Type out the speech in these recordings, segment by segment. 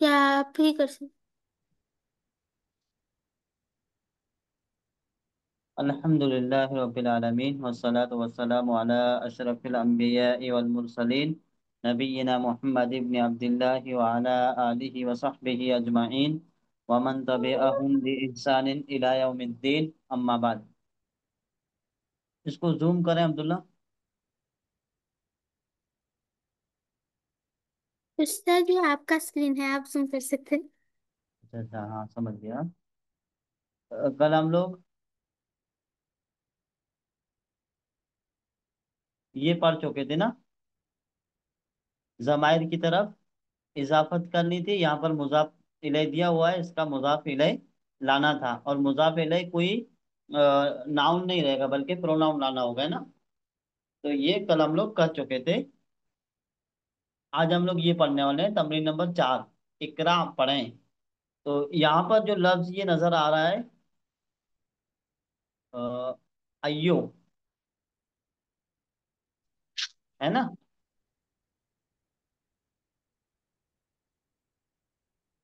क्या आप ही कर सकते? अल्हम्दुलिल्लाहि रब्बिल आलमीन वस्सलातु वस्सलामु अला अशरफिल अंबिया'i वल मुरसलीन नबिय्यिना मुहम्मद इब्न अब्दिल्लाह व अला आलिहि व सहबिहि अजमईन व मन तबिअहुम बि ihsaनिन इला यौमिद्दीन अम्मा बाद। इसको जूम करें अब्दुल्ला। उसका जो आपका स्क्रीन है आप जूम कर सकते हैं। अच्छा अच्छा, हाँ समझ गया। कल हम लोग ये पढ़ चुके थे ना, जमायर की तरफ इजाफत करनी थी। यहाँ पर मुजाफ इलय दिया हुआ है, इसका मुजाफ इलय लाना था, और मुजाफ इलय कोई नाउन नहीं रहेगा बल्कि प्रोनाउन लाना होगा, है ना। तो ये कल हम लोग कर चुके थे। आज हम लोग ये पढ़ने वाले हैं तमरीन नंबर 4, इकरा पढ़ें। तो यहाँ पर जो लफ्ज ये नजर आ रहा है, अ, अय्यो, है ना।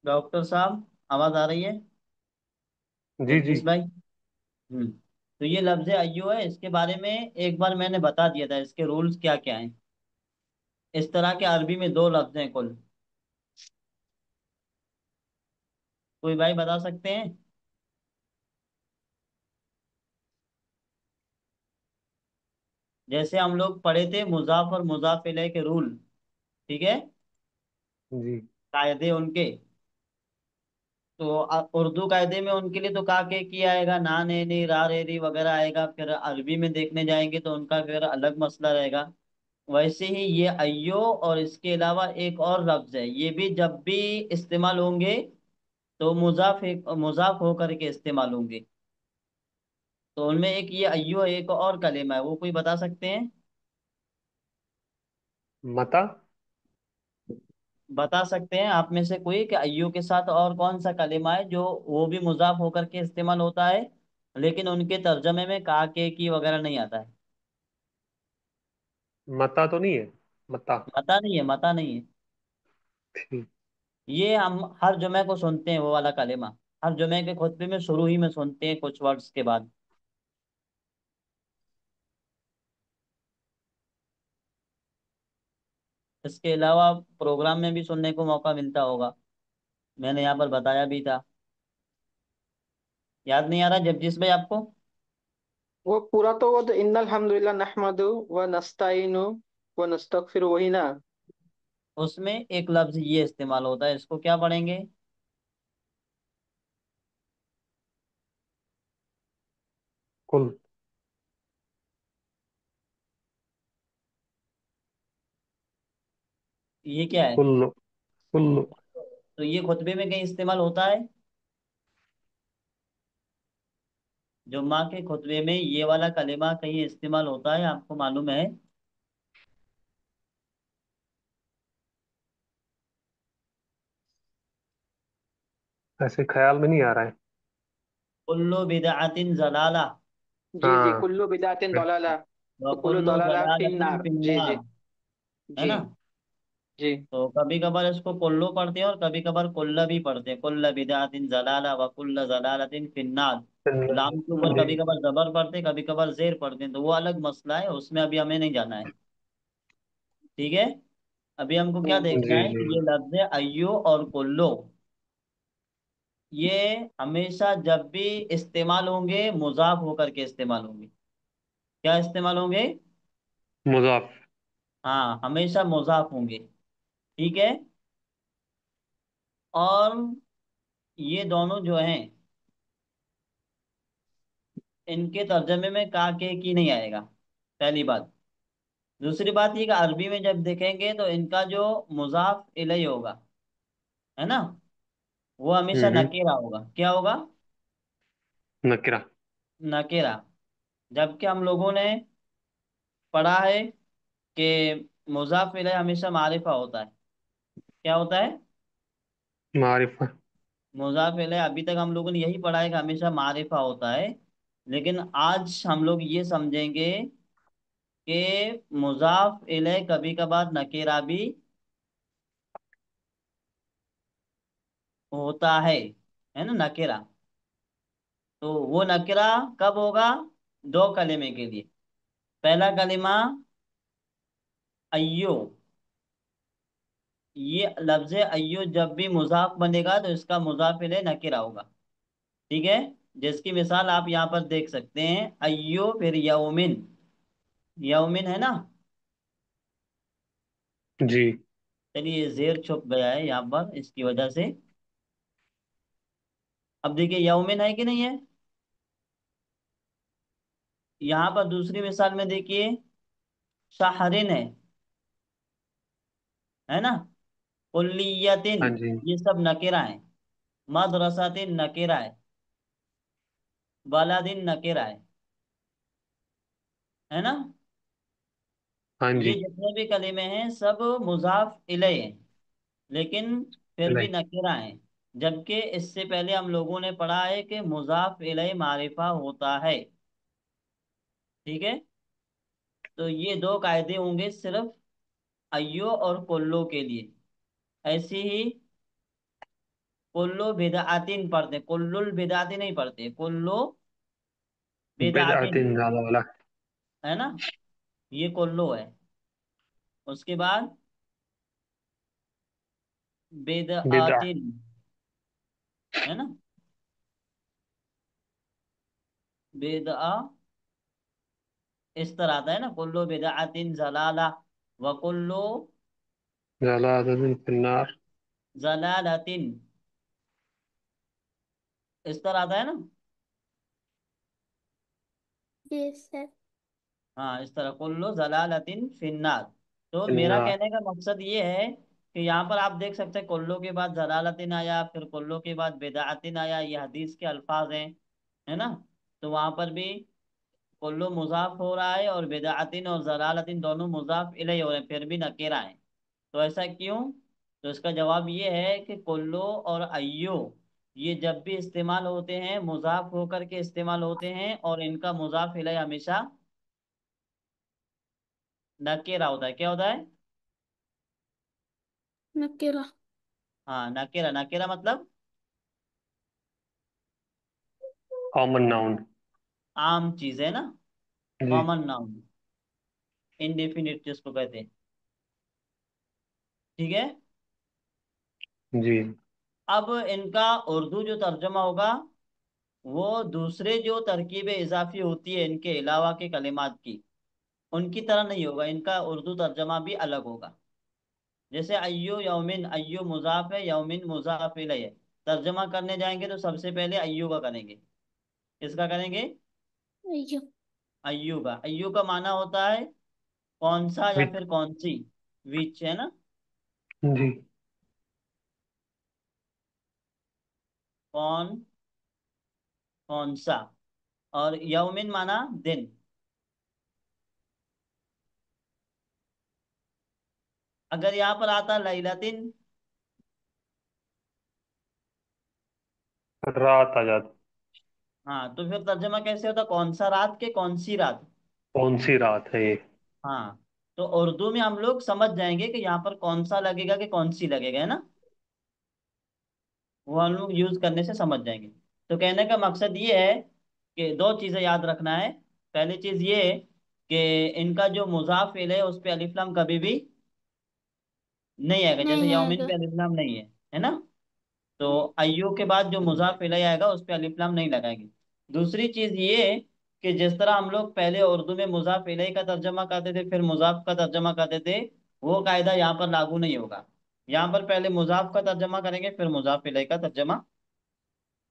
डॉक्टर साहब, आवाज आ रही है? जी जी। जगदीश भाई। तो ये लफ्ज अय्यो है, इसके बारे में एक बार मैंने बता दिया था, इसके रूल्स क्या क्या हैं। इस तरह के अरबी में दो लफ्ज हैं कुल। कोई भाई बता सकते हैं? जैसे हम लोग पढ़े थे मुजाफ और मुजाफ इलैह के रूल, ठीक है, जी। कायदे उनके। तो उर्दू कायदे में उनके लिए तो का के किया आएगा, ना ने नी रा रे री वगैरह आएगा। फिर अरबी में देखने जाएंगे तो उनका फिर अलग मसला रहेगा। वैसे ही ये अय्यो और इसके अलावा एक और लफ्ज है, ये भी जब भी इस्तेमाल होंगे तो मुजाफ होकर के इस्तेमाल होंगे। तो उनमें एक ये अय्यो, एक और कलेमा है, वो कोई बता सकते हैं? मता। बता सकते हैं आप में से कोई कि अय्यू के साथ और कौन सा कलिमा है जो वो भी मुजाफ होकर के इस्तेमाल होता है, लेकिन उनके तर्जमे में का के की वगैरह नहीं आता है? मता तो नहीं है। मता। मता नहीं है, मता नहीं है। ठीक। ये हम हर जुमे को सुनते हैं वो वाला कलिमा। हर जुमे के खुतबे में शुरू ही में सुनते हैं कुछ वर्ड्स के बाद। इसके अलावा प्रोग्राम में भी सुनने को मौका मिलता होगा, मैंने यहाँ पर बताया भी था। याद नहीं आ रहा जगदीश भाई आपको? वो पूरा तो वो तो इन्नल हम्दुलिल्लाह नहमदु व नस्तईनु व नस्तगफिरु वही ना। उसमें एक लफ्ज ये इस्तेमाल होता है, इसको क्या पढ़ेंगे? कुल। ये क्या है? कुल। कुल। तो ये खुतबे में कहीं इस्तेमाल होता है? जुम्मा के खुतबे में ये वाला कलिमा कहीं इस्तेमाल होता है, आपको मालूम है? ऐसे ख्याल में नहीं आ रहा है। कुल्लु बिदअतिन जलाला जी जी, हाँ। कुल्लु बिदातिन दलाला व व कुल्लु कुल्लु दलाला जलालतिन फिन्नार। जी फिन्नार, जी है जी ना। जी तो कभी कभार इसको कुल्लू पढ़ते हैं और कभी कभार कुल्ला भी पढ़ते हैं। कुल्ला बिदअतिन जलाला व कुल्ला जलालतिन फिन्नार। लाम के ऊपर जी कभी कभार जबर पढ़ते हैं, कभी कभार जेर पढ़ते हैं, तो वो अलग मसला है, उसमें अभी हमें नहीं जाना है। ठीक है। अभी हमको क्या देखना जी है जी। कि ये लफ्ज है अय्यो और कुल्लो, ये हमेशा जब भी इस्तेमाल होंगे मुजाफ होकर के इस्तेमाल होंगे। क्या इस्तेमाल होंगे? मुजाफ। हाँ, हमेशा मुजाफ होंगे। ठीक है। और ये दोनों जो हैं, इनके तर्जमे में का के की नहीं आएगा, पहली बात। दूसरी बात ये कि अरबी में जब देखेंगे तो इनका जो मुजाफ इलय होगा, है ना, वो हमेशा हम्म। नकेरा होगा। क्या होगा? नकरा। नकेरा। जबकि हम लोगों ने पढ़ा है कि मुजाफ इलय हमेशा मारिफा होता है। क्या होता है? मारिफा। मुजाफ इलय अभी तक हम लोगों ने यही पढ़ा है कि हमेशा मारिफा होता है। लेकिन आज हम लोग ये समझेंगे कि मुजाफ इलय कभी कभार नकेरा भी होता है ना, नकेरा। तो वो नकेरा कब होगा? दो कलिमे के लिए। पहला कलिमा अय्यो, ये लफ्ज अय्यो जब भी मुजाफ बनेगा तो इसका मुजाफ इले नकेरा होगा। ठीक है। जिसकी मिसाल आप यहाँ पर देख सकते हैं, अय्यो फिर यौमिन। यौमिन है ना। जी। चलिए जेर छुप गया है यहाँ पर इसकी वजह से। अब देखिए यौमिन है कि नहीं है। यहाँ पर दूसरी मिसाल में देखिए, शाहरिन है ना। कुल्लियतिन, हाँ जी। ये सब नकेरा है। मदरसातिन नकेरा है। बालादिन नकेरा है ना। हाँ ये जी। जितने भी कलिमे हैं सब मुजाफ इलय हैं, लेकिन फिर भी नहीं। नकेरा हैं। जबकि इससे पहले हम लोगों ने पढ़ा है कि मुजाफ इलय मारिफा होता है। ठीक है। तो ये दो कायदे होंगे सिर्फ अय्यो और कुल्लो के लिए। ऐसे ही कुल्लो बिदआतिन पढ़ते, कुल्लुल बिदआती नहीं पढ़ते, कुल्लो बिदआतिन। बिदअतिन ज्यादा वाला। है ना। ये कुल्लो है। उसके बाद बिदअ। बिदआतिन, है ना। बिदआ इस तरह आता है ना, कुल्लो बिदआतिन जलाला, व कुल्लो जलालुद्दीन फिन्नार। जलालतिन, इस तरह आता है ना। Yes sir. हाँ, इस तरह कुल्लो जलालतिन फिन्नार। तो मेरा फिन्नार। कहने का मकसद ये है कि यहाँ पर आप देख सकते हैं कुल्लो के बाद जलालतिन आया, फिर कुल्लो के बाद बिदअतिन आया, ये हदीस के अल्फाज हैं। है ना। तो वहां पर भी कुल्लो मुजाफ हो रहा है और बिदअतिन और जलालतिन दोनों मुजाफ इलैहि हो रहे हैं, फिर भी नकेरा है। तो ऐसा क्यों? तो इसका जवाब ये है कि कुल्लो और अय्यो ये जब भी इस्तेमाल होते हैं मुजाफ होकर के इस्तेमाल होते हैं, और इनका मुजाफ इलैहि हमेशा नकेरा होता है। क्या होता है? नकेरा। हाँ, नकेरा। नकेरा मतलब कॉमन नाउन। आम चीज है ना। जी। कॉमन नाउन, इनडेफिनिट जिसको कहते हैं। ठीक है। जी। अब इनका उर्दू जो तर्जमा होगा वो दूसरे जो तरकीबें इजाफी होती है इनके अलावा के कलिमात की, उनकी तरह नहीं होगा। इनका उर्दू तर्जमा भी अलग होगा। जैसे अय्यो यौमिन, अय्यो मुजाफ है, यौमिन मुजाफ इलैहि है। तर्जमा करने जाएंगे तो सबसे पहले अय्यो का करेंगे। किसका करेंगे? अय्यो। अय्यो का। अय्यो का माना होता है कौन सा या विच। फिर कौन सी। विच है ना। जी। कौन, कौन सा। और यौमिन माना दिन। अगर यहाँ पर आता लैलतिन, रात आ जाती। हाँ, तो फिर तर्जमा कैसे होता? कौन सा रात के कौन सी रात। कौन सी रात है ये। हाँ। तो उर्दू में हम लोग समझ जाएंगे कि यहाँ पर कौन सा लगेगा कि कौन सी लगेगा, है ना। वो हम लोग यूज करने से समझ जाएंगे। तो कहने का मकसद ये है कि दो चीजें याद रखना है। पहली चीज ये कि इनका जो मुजाफ इले है उस पे अलिफ लाम कभी भी नहीं आएगा, जैसे नहीं यौमिन आएगा। पे अलिफ लाम नहीं है ना। तो अय्यू के बाद जो मुजाफ इले आएगा उस पे अलिफ लाम नहीं लगाएंगे। दूसरी चीज ये कि जिस तरह हम लोग पहले उर्दू में मुजाफ इले का तर्जमा करते थे फिर मुजाफ का तर्जमा करते थे, वो कायदा यहाँ पर लागू नहीं होगा। यहाँ पर पहले मुजाफ का तर्जमा करेंगे फिर मुजाफ इले का तर्जमा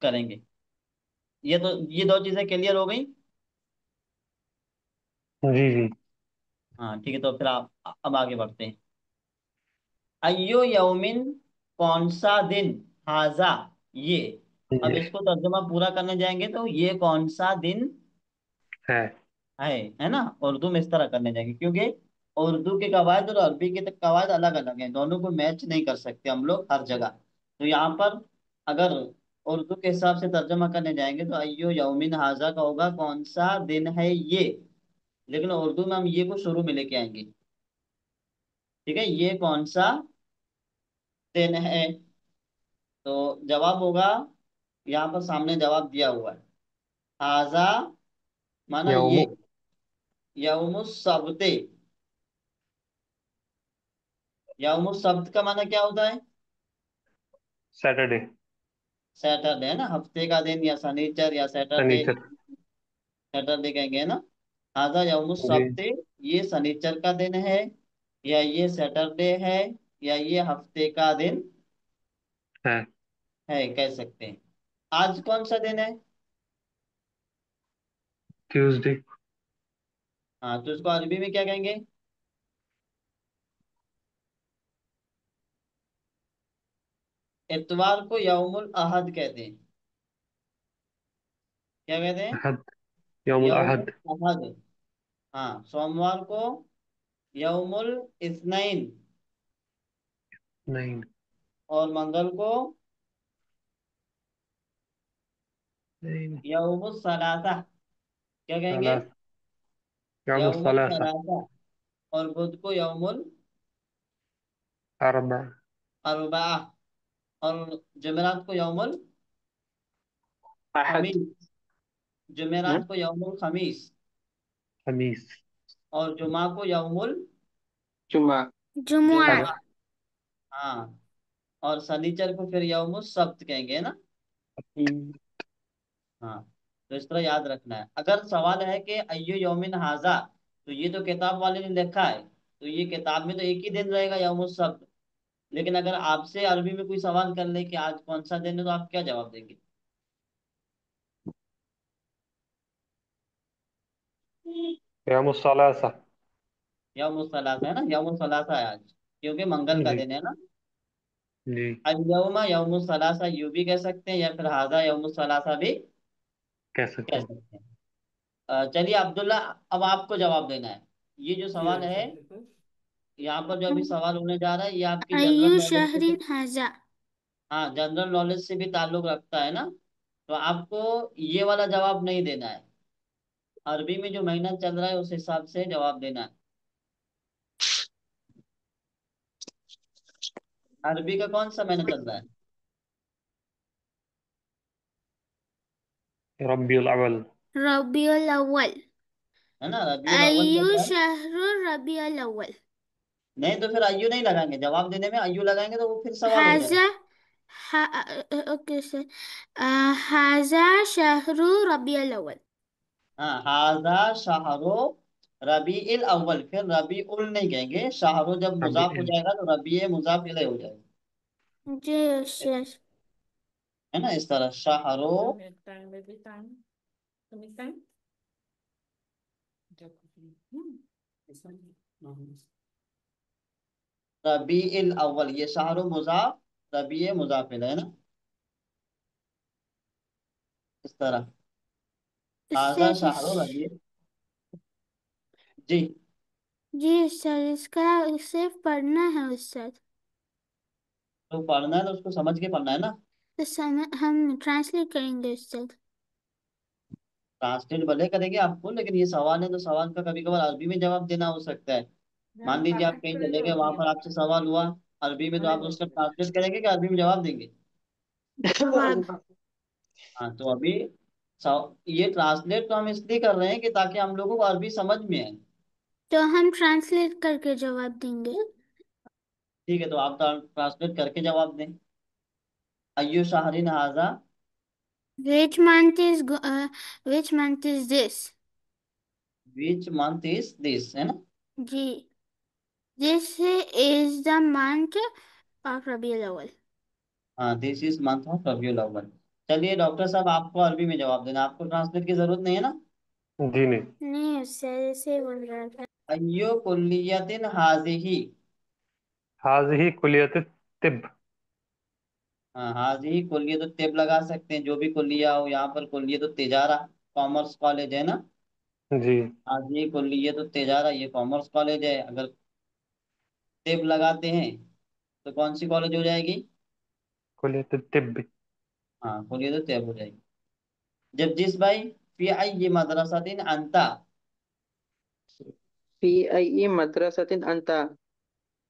करेंगे। ये दो चीजें क्लियर हो गई। जी जी। हाँ ठीक है, तो फिर आप अब आगे बढ़ते हैं। अय्यो यौमिन, कौन सा दिन, हाजा, ये। अब ये इसको तर्जुमा पूरा करने जाएंगे तो ये कौन सा दिन है। है है ना। उर्दू में इस तरह करने जाएंगे, क्योंकि उर्दू के कवायद और अरबी के कवायद अलग अलग हैं, दोनों को मैच नहीं कर सकते हम लोग हर जगह। तो यहाँ पर अगर उर्दू के हिसाब से तर्जुमा करने जाएंगे तो अय्यो यौमिन हाजा का होगा कौन सा दिन है ये। लेकिन उर्दू में हम ये को शुरू में लेके आएंगे। ठीक है, ये कौन सा दिन है। तो जवाब होगा, यहाँ पर सामने जवाब दिया हुआ है। हाजा माना यौम ये, यौमुस सब्ते। यौमुस सब्त का माना क्या होता है? सैटरडे। सैटरडे है ना, हफ्ते का दिन या शनिचर या सैटरडे। शनिचर। सैटरडे कहेंगे है ना। हाजा यौमुस जी। सब्ते, ये शनिचर का दिन है, या ये सैटरडे है, या ये हफ्ते का दिन है। है, कह सकते हैं। आज कौन सा दिन है? ट्यूसडे। हाँ, तो इसको अरबी में क्या कहेंगे? इतवार को यौमुल अहद कहते हैं। क्या कहते हैं? अहद। यौमुल यौमुल अहद। अहद। हाँ, सोमवार को यौमुल इस्नैन, नहीं। और मंगल को नहीं। यौमुल सलासा। क्या कहेंगे? सलास। यौमुल यौमुल सलासा। सलासा। और बुध को यौमुल अरबा। अरबा। और जुमेरात को यौमुल अहद। खमीस। जुमेरात को यौमुल खमीस। खमीस। और जुमा को यौमुल जुमा। जुमुआ। जुमा। हाँ। और शनिचर को फिर यौमुल सब्त कहेंगे, है ना। हम्म। हाँ। तो इस तरह याद रखना है। अगर सवाल है कि अय्यु यौमिन हाजा, तो ये तो किताब वाले ने लिखा है, तो ये किताब में तो एक ही दिन रहेगा, यौमुल सब्त। लेकिन अगर आपसे अरबी में कोई सवाल कर ले कि आज कौन सा दिन है, तो आप क्या जवाब देंगे? यौमुल सलासा। यौमुल सलासा है ना, यौमुल सलासा है आज, क्योंकि मंगल का जी। दिन है ना। जी। अल यौमा यौमुल सलासा यूं भी कह सकते हैं, या फिर हाजा यौमुल सलासा भी कह सकते कह हैं। सकते हैं। चलिए अब्दुल्ला, अब आपको जवाब देना है। ये जो जी सवाल है, अच्छा ठीक है। यहाँ पर जो अभी सवाल होने जा रहा है, ये आपकी जनरल अय्यु नॉलेज से भी, शहरिन हाजा। हाँ, जनरल नॉलेज से भी ताल्लुक रखता है ना। तो आपको ये वाला जवाब नहीं देना है। अरबी में जो महीना चल रहा है उस हिसाब से जवाब देना है। अरबी का कौन सा महीना चल रहा है? रब्बियुल अव्वल। रबियुल अव्वल। है ना, रबीउल अव्वल चल अय्यु रहा है। शहरु रबियुल अव्वल। नहीं तो फिर अय्यू नहीं लगाएंगे, जवाब देने में अय्यू लगाएंगे तो वो फिर सवाल हो जाएगा। हाजा। Okay sir. हाजा शहरु रबियुल अव्वल। हाँ, हाजा शाहरो रबीइल अव्वल, फिर रबीउल नहीं कहेंगे, शाहरो जब मुजाफ हो रब्बियुल। जाएगा तो रबी मुजाफ इलैह हो जाएगा। जी सर। है ना, इस तरह शाहरो Permit time, baby time. Permit time. This one. No. रबीइल अव्वल, ये शाहरो मुजाफ, रबी मुजाफ इलैह, है ना, इस तरह। हाजा सर शाहरो रबी। जी। जी सर, इसका सिर्फ पढ़ना है सर। तो पढ़ना है तो उसको समझ के पढ़ना है ना। तो हम ट्रांसलेट करेंगे सर। ट्रांसलेट भले करेंगे आपको, लेकिन ये सवाल है तो सवाल का कभी कभार अरबी में जवाब देना हो सकता है। यार मान लीजिए आप पाठ कहीं करे चले गए, तो वहां नहीं पर आपसे सवाल हुआ अरबी में, तो भले आप उसका बोलते ट्रांसलेट करेंगे कि अरबी में जवाब देंगे? जवाब। हाँ, तो अभी ये ट्रांसलेट तो हम इसलिए कर रहे हैं कि ताकि हम लोगों को अरबी समझ में आए। तो हम ट्रांसलेट करके जवाब देंगे। ठीक है, तो आप ट्रांसलेट करके जवाब दें। अय्यु शाहरिन हाजा। which month is this? Which month is this, है ना। जी। This is the month of Rabiul Awwal. हाँ, this is month of Rabiul अव्वल। चलिए डॉक्टर साहब, आपको अरबी में जवाब देना, आपको ट्रांसलेट की जरूरत नहीं है ना। जी नहीं। नहीं उससे ऐसे बोल रहा था। अय्यो कुल्लियतिन हाजिही। हाज़िही कुलियत तिब। हाँ, हाजिही कुल्लियत तो तिब लगा सकते हैं, जो भी कुल्लिया हो, यहाँ पर कुल्लियत तो तिजारा, कॉमर्स कॉलेज है ना। जी। हाजिही कुल्लियत तो तिजारा, ये कॉमर्स कॉलेज है। अगर तिब लगाते हैं तो कौन सी कॉलेज हो जाएगी? कुलियत तिब। हाँ, कुल्लियत तो तिब हो जाएगी। जगदीश भाई, फी अय्यि मदरसतिन अंता। फी आई मदरसतिन अंता।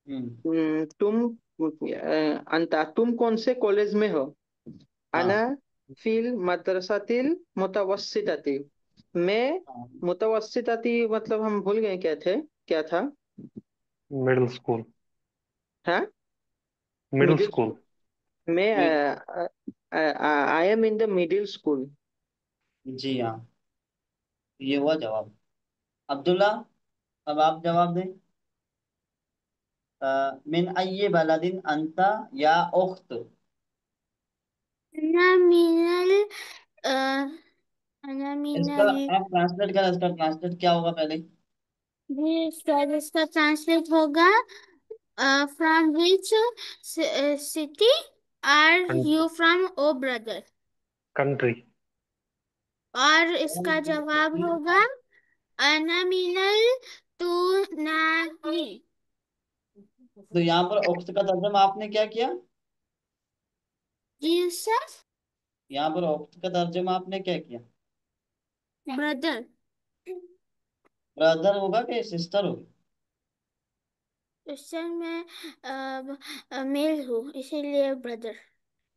हम्म। तुम अंता, तुम कौन से कॉलेज में हो? अना हाँ फिल मदरसातिल मुतवस्सिताती। मैं हाँ। मुतवस्सिताती मतलब हम भूल गए क्या थे, क्या था? Middle school. हाँ, मिडिल मिडिल स्कूल। स्कूल। मैं mid I am in the middle school. जी हाँ, ये हुआ जवाब। अब्दुल्ला, अब आप जवाब दें। मिन अय्य बलदिन अंता या उख्त। अना मिनल अ, अना इसका मिनल आप ट्रांसलेट करें, इसका ट्रांसलेट क्या होगा पहले। भी इसका ट्रांसलेट होगा from which city are you from oh brother. Country. और इसका जवाब होगा अना मिनल तू नहीं। तो यहाँ पर उख्त का तर्जुमा आपने क्या किया। जी सर। यहाँ पर उख्त का तर्जुमा आपने क्या किया। ब्रदर। ब्रदर होगा कि सिस्टर होगी। सर मैं मेल हूँ इसीलिए ब्रदर।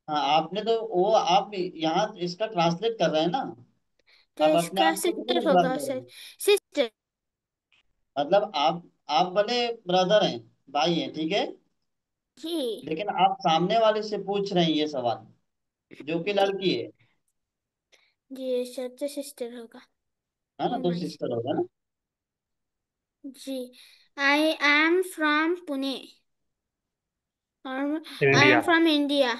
हाँ आपने तो वो आप यहाँ इसका ट्रांसलेट कर रहे हैं ना। तो आप अपने इसका आप को कितने सिस्टर होगा ब्रदर सर। हैं। सिस्टर। मतलब आप भले ब्रदर हैं, भाई हैं, ठीक है। जी। लेकिन आप सामने वाले से पूछ रहे हैं ये सवाल, जो कि जी लड़की है। जी सर, तो सिस्टर होगा। है ना, तो ह्यूमन। सिस्टर होगा ना। जी। आई एम फ्रॉम पुणे और I India. Am from India.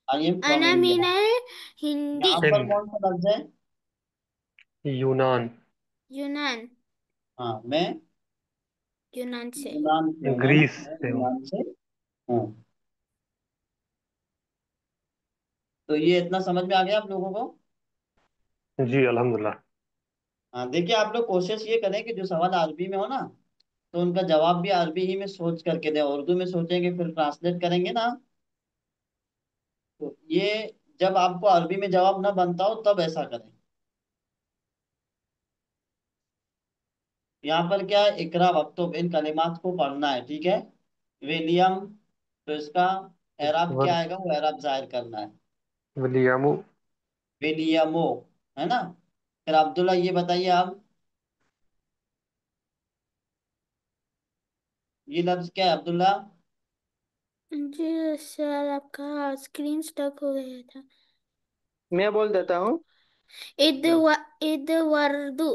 I am from India. अनामिनल हिंदी। यहाँ पर हिंद। कौन सा लफ्ज है। यूनान। यूनान। हाँ मैं यूनान से। यूनान से हूँ, है ना, ग्रीस मैं से हूँ। यूनान से हूँ। तो ये इतना समझ में आ गया आप लोगों को। जी अल्हम्दुलिल्लाह। हाँ देखिए, आप लोग कोशिश ये करें कि जो सवाल अरबी में हो ना, तो उनका जवाब भी अरबी ही में सोच करके दें। उर्दू में सोचेंगे फिर ट्रांसलेट करेंगे ना, तो ये जब आपको अरबी में जवाब ना बनता हो तब ऐसा करें। यहाँ पर क्या है, इकरा वक्तुब, इन कलिमात को पढ़ना है, ठीक है। विलियम, तो इसका एराब क्या व- आएगा, वो एराब जाहिर करना है। विलियमो। विलियमो, है ना। फिर अब्दुल्ला ये बताइए आप, ये लफ्ज क्या है अब्दुल्ला। जी सर, आपका स्क्रीन स्टक हो गया था। मैं बोल देता हूँ। इद जी व इद वर्दु।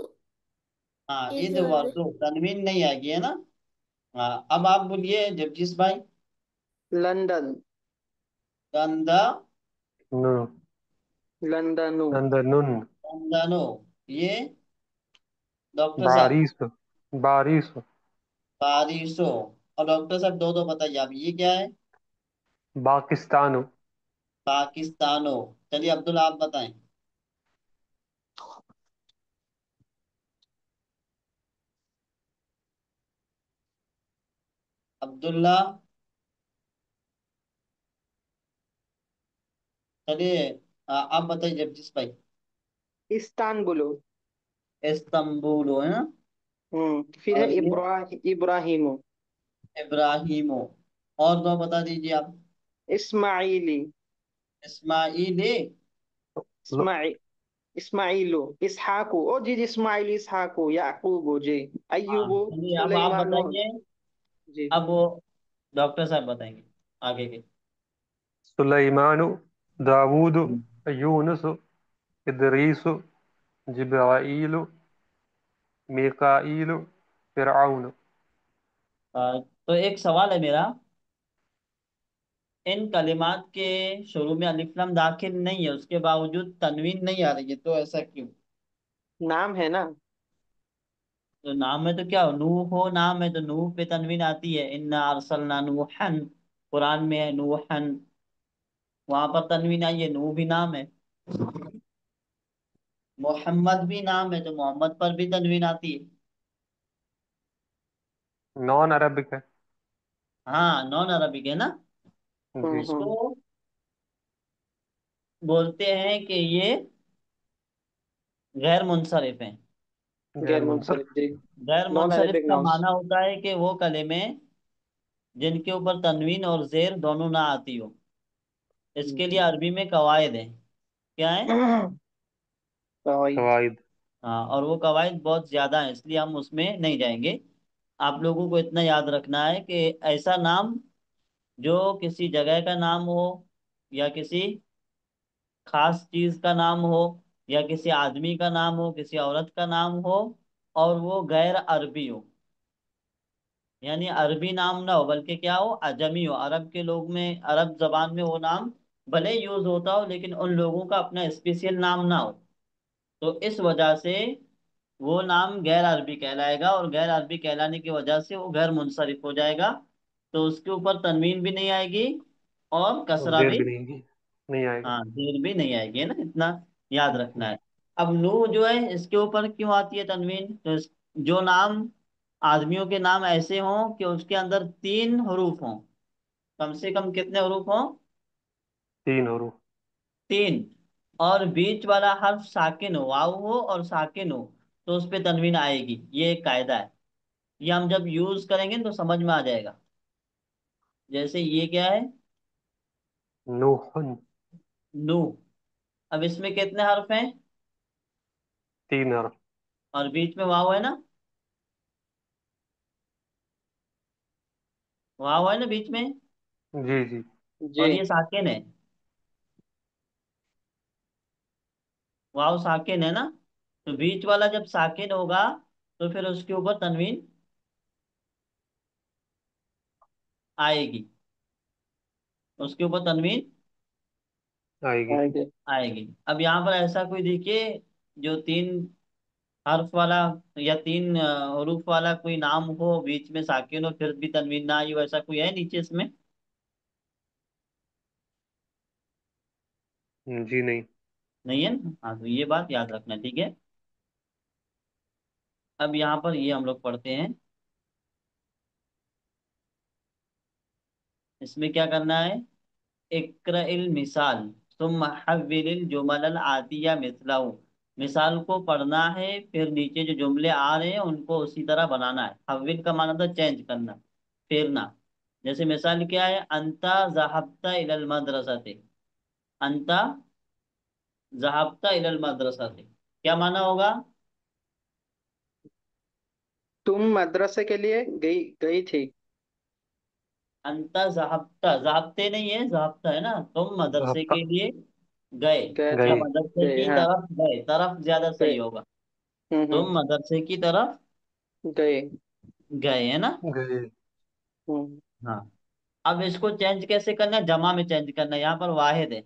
हाँ, इद ईद वर्दु। वर्दो, तनवीन नहीं आएगी, है ना। हाँ अब आप बोलिए जगजीत भाई। लंदन। गंदा, नु। लंदनु। नंदनुन। गंदानो, ये डॉक्टर साहब। बारिश। बारिश। बारिशो, और डॉक्टर साहब दो दो बताइए आप, ये क्या है। पाकिस्तान। पाकिस्तानो। चलिए अब्दुल्ला आप बताएं। अब्दुल्ला, चलिए आप बताइए जगजीत भाई। इस्तानबुल। इस्तांबुल, है ना। फिर है और ये इब्राहिम। इब्राहिमो, और दो बता दीजिए आप। इस्माइली। इस्माइली। इस्माइ इस्माइलो। इसहाकु, ओ जी जी, इस्माइल इसहाकु याकूबो जी। हाँ अय्यूबो। चलिए अब आप सुलेमानो। बताइए। जी। अब वो डॉक्टर साहब बताएंगे आगे के। सुलेमानु। दाऊद। यूनुस। इदरीस। जिब्राइल। मीकाईल। फिरऔन। तो एक सवाल है मेरा, इन कलिमात के शुरू में अलिफ लम दाखिल नहीं है, उसके बावजूद तनवीन नहीं आ रही है, तो ऐसा क्यों। नाम है ना। तो नाम में तो क्या हो, नूह हो नाम है तो नूह पे तनवीन आती है, इन्ना अरसलना नूहन, कुरान में है नूहन, वहां पर तनवीन आई है, नूह भी नाम है। मोहम्मद भी नाम है तो मोहम्मद पर भी तनवीन आती है। नॉन अरबिक है। हाँ नॉन अरबिक है ना। जी। इसको बोलते हैं कि ये गैर मुनसरिफ हैं। गैर गैर मुंसलिक। मुंसलिफ जी। गैर नॉन मुनसरिफ अरेबिक का नाउंस। माना होता है कि वो कलिमे जिनके ऊपर तनवीन और जेर दोनों ना आती हो। इसके लिए जी। अरबी में कवायद है। क्या है? कवाइद। कवाइद। हाँ, और वो कवायद बहुत ज्यादा है, इसलिए हम उसमें नहीं जाएंगे। आप लोगों को इतना याद रखना है कि ऐसा नाम जो किसी जगह का नाम हो, या किसी खास चीज का नाम हो, या किसी आदमी का नाम हो, किसी औरत का नाम हो, और वो गैर अरबी हो। यानी अरबी नाम ना हो, बल्कि क्या हो, अजमी हो। अरब के लोग में, अरब जबान में वो नाम भले यूज होता हो, लेकिन उन लोगों का अपना स्पेशल नाम ना हो। तो इस वजह से वो नाम गैर अरबी कहलाएगा, और गैर अरबी कहलाने की वजह से वो गैर मुनसरिफ हो जाएगा। तो उसके ऊपर तनवीन भी नहीं आएगी, और और कसरा देर भी, भी नहीं आएगा। हाँ, देर भी नहीं आएगी, है ना, इतना याद रखना हम्म, है। अब नूह जो है, इसके ऊपर क्यों आती है तनवीन? तो जो नाम, आदमियों के नाम ऐसे हों कि उसके अंदर 3 हरूफ हों। कम से कम कितने हरूफ हों? 3 हरूफ। 3। और बीच वाला हर्फ साकिन हो, वाव हो और साकिन हो, तो उस पे तनवीन आएगी। ये एक कायदा है। ये हम जब यूज करेंगे ना तो समझ में आ जाएगा। जैसे ये क्या है? नूहन। नू। अब इसमें कितने हर्फ हैं? 3 हरफ। और बीच में वाव है ना? वाव है ना बीच में? जी जी। जी। और ये साकिन है। वाव साकिन है ना? तो बीच वाला जब साकिन होगा, तो फिर उसके ऊपर तनवीन आएगी। उसके ऊपर तनवीन आएगी। आगे। आएगी। अब यहाँ पर ऐसा कोई देखिए, जो 3 हर्फ वाला या 3 हरूफ वाला कोई नाम हो, बीच में साकिन हो, फिर भी तनवीन ना आई हो, ऐसा कोई है नीचे इसमें? जी नहीं। नहीं है ना? हाँ, तो ये बात याद रखना, ठीक है। अब यहाँ पर ये हम लोग पढ़ते हैं। इसमें क्या करना है? इक्रइल मिसाल तुम हव्विलिल जुमलल आतिया मिसलहु। मिसाल को पढ़ना है, फिर नीचे जो जुमले आ रहे हैं उनको उसी तरह बनाना है। हव्विल का माना था चेंज करना, फेरना। जैसे मिसाल क्या है? अंता ज़हबता इलल मदरसते। अंता ज़हबता इलल मदरसते, क्या माना होगा? तुम मदरसे के लिए गई गई थी। अंता ज़हबता, ज़ाब्ते नहीं है, ज़ाब्ता है ना। तुम मदरसे हफ्ता। के लिए गए, गए या थे। गई। मदरसे गए, की हाँ। तरफ गए, तरफ ज्यादा गए। सही होगा। हम्म। तुम मदरसे की तरफ गए। गए, है ना? गई। हम्म। हाँ। अब इसको चेंज कैसे करना है? जमा में चेंज करना है। यहाँ पर वाहिद है।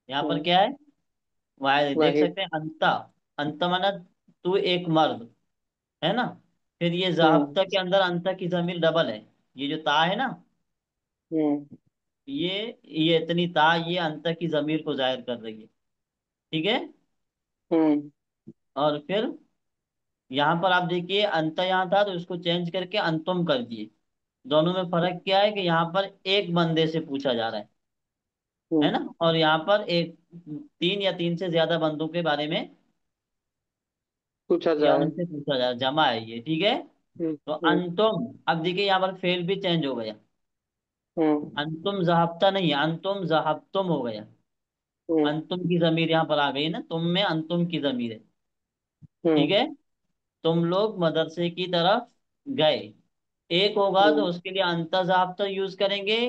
यहाँ पर हम्म। क्या है? वाहिद है। देख वाहिद। सकते हैं, अंता। अंत माना तू एक मर्द, है ना? फिर ये हम्म। ज़ाब्ता के अंदर अंता की जमीर डबल है। ये जो ता है ना, हम्म। ये इतनी ता, ये अंता की जमीर को जाहिर कर रही है। ठीक है। हम्म। और फिर यहाँ पर आप देखिए, अंत यहाँ था तो इसको चेंज करके अंतुम कर दिए। दोनों में फर्क क्या है? कि यहाँ पर एक बंदे से पूछा जा रहा है हम्म। ना? और यहाँ पर एक, 3 या 3 से ज्यादा बंदों के बारे में, पूछा या जाए। उनसे पूछा जा रहा है। जमा है ये, ठीक है। तो हम्म। अंतुम, अब देखिए यहाँ पर फेल भी चेंज हो गया। हम्म। अंतुम जहाब्ता नहीं है, अंतुम जहाब्तुम हो गया। हम्म। अंतुम की जमीर यहाँ पर आ गई ना, तुम में अंतुम की जमीर है। ठीक हम्म। है। तुम लोग मदरसे की तरफ गए। एक होगा तो हम्म। उसके लिए अंता जाब्ता यूज करेंगे।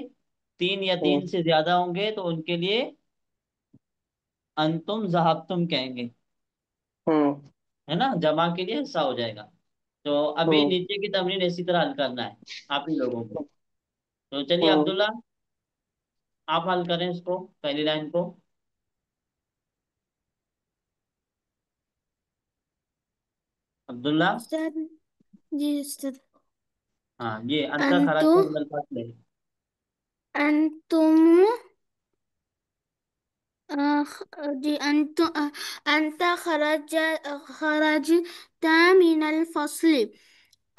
3 या 3 से ज्यादा होंगे तो उनके लिए अंतुम जहाब्तुम कहेंगे, हम्म। है ना? जमा के लिए ऐसा हो जाएगा। तो अभी हम्म। नीचे की तमरीन इसी तरह हल करना है आप ही लोगों को। तो चलिए हम्म। अब्दुल्ला, आप हल करें इसको, पहली लाइन को। अब्दुल्ला। उस्ताद जी उस्ताद। हाँ, ये अंता खराज अंतु का मिनल फासिल है। अंतुम जी अंत खरजता मिनल फस्ल।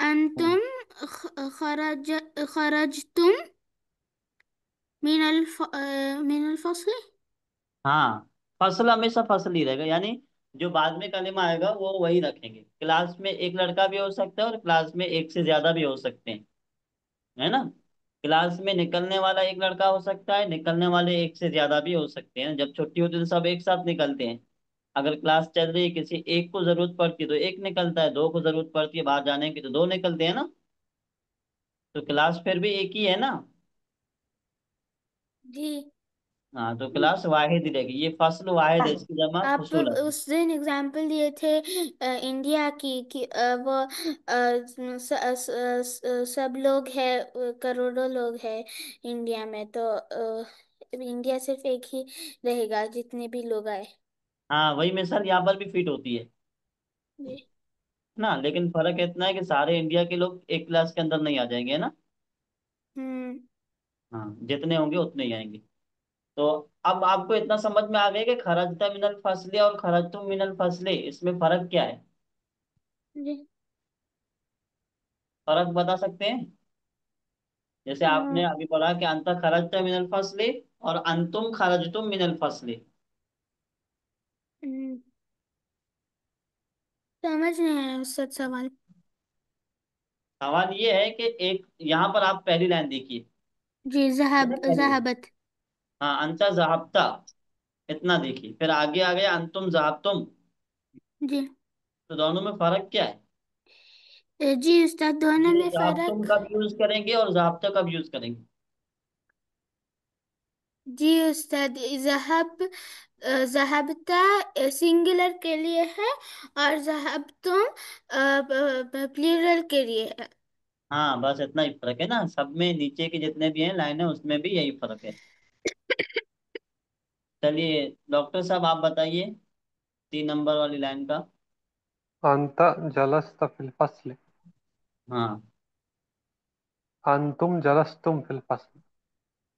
हम्म, अंतुम खरजतुम मिनल फस्ल। हाँ, फसल हमेशा फसल ही रहेगा। यानी जो बाद में कलिमा आएगा वो वही रखेंगे। क्लास में एक लड़का भी हो सकता है, और क्लास में एक से ज्यादा भी हो सकते हैं, है ना? क्लास में निकलने वाला एक लड़का हो सकता है, निकलने वाले एक से ज्यादा भी हो सकते हैं। जब छुट्टी होती है तो सब एक साथ निकलते हैं। अगर क्लास चल रही है, किसी एक को जरूरत पड़ती है तो एक निकलता है, दो को जरूरत पड़ती है बाहर जाने की तो दो निकलते हैं ना। तो क्लास फिर भी एक ही है ना। जी। हाँ, तो क्लास वाहिद रहेगी। ये फसल वाहिद है, इसकी जमा आप फसूल है। उस दिन एग्जाम्पल दिए थे इंडिया की कि वो सब लोग है, करोड़ों लोग हैं इंडिया में, तो इंडिया सिर्फ एक ही रहेगा जितने भी लोग आए। हाँ, वही मिसाल यहाँ पर भी फिट होती है जी। ना। लेकिन फर्क इतना है कि सारे इंडिया के लोग एक क्लास के अंदर नहीं आ जाएंगे, है ना। हम्म। हाँ, जितने होंगे उतने ही आएंगे। तो अब आपको इतना समझ में आ गया कि खरजता मिनल फसले और खरजतुम मिनल फसले, इसमें फर्क क्या है। जी। फर्क बता सकते हैं। जैसे आपने हाँ। अभी पढ़ा कि अंत खरजता मिनल फसले और अंतुम खरजतुम मिनल फसले। हम्म, समझ नहीं आया उसका सवाल। सवाल ये है कि एक यहाँ पर आप पहली लाइन देखिए। जी, है ना पहली लाइन। जहाबत। हाँ, अंत जहाब्ता, इतना देखिए। फिर आगे आ गया अंतुम जहाब्तुम। जी। तो दोनों में फर्क क्या है। जी उस्ताद, दोनों ये में जहाब्तुम फर्क। कब यूज करेंगे और जहाब्ता कब यूज करेंगे। जी उस्ताद, जहाब जहाबता सिंगुलर के लिए है और जहाबतुम प्लूरल के लिए है। हाँ, बस इतना ही फर्क है ना। सब में नीचे के जितने भी हैं लाइन है उसमें भी यही फर्क है। चलिए डॉक्टर साहब आप बताइए 3 नंबर वाली लाइन का। अंत जलस्त फिल फसल। हाँ। अंतुम जलस्तुम फिल फसल।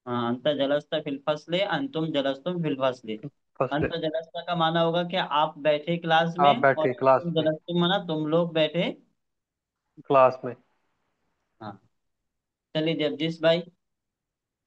हाँ, अंत जलस्ता फिल फसले अंतुम जलस्तुम फिल फसले। फसले। अंत जलस्ता का माना होगा कि आप बैठे क्लास आप में, और बैठे क्लास अंतुम में। जलस्तुम माना तुम लोग बैठे। क्लास में। हाँ। चलिए जगदीश भाई।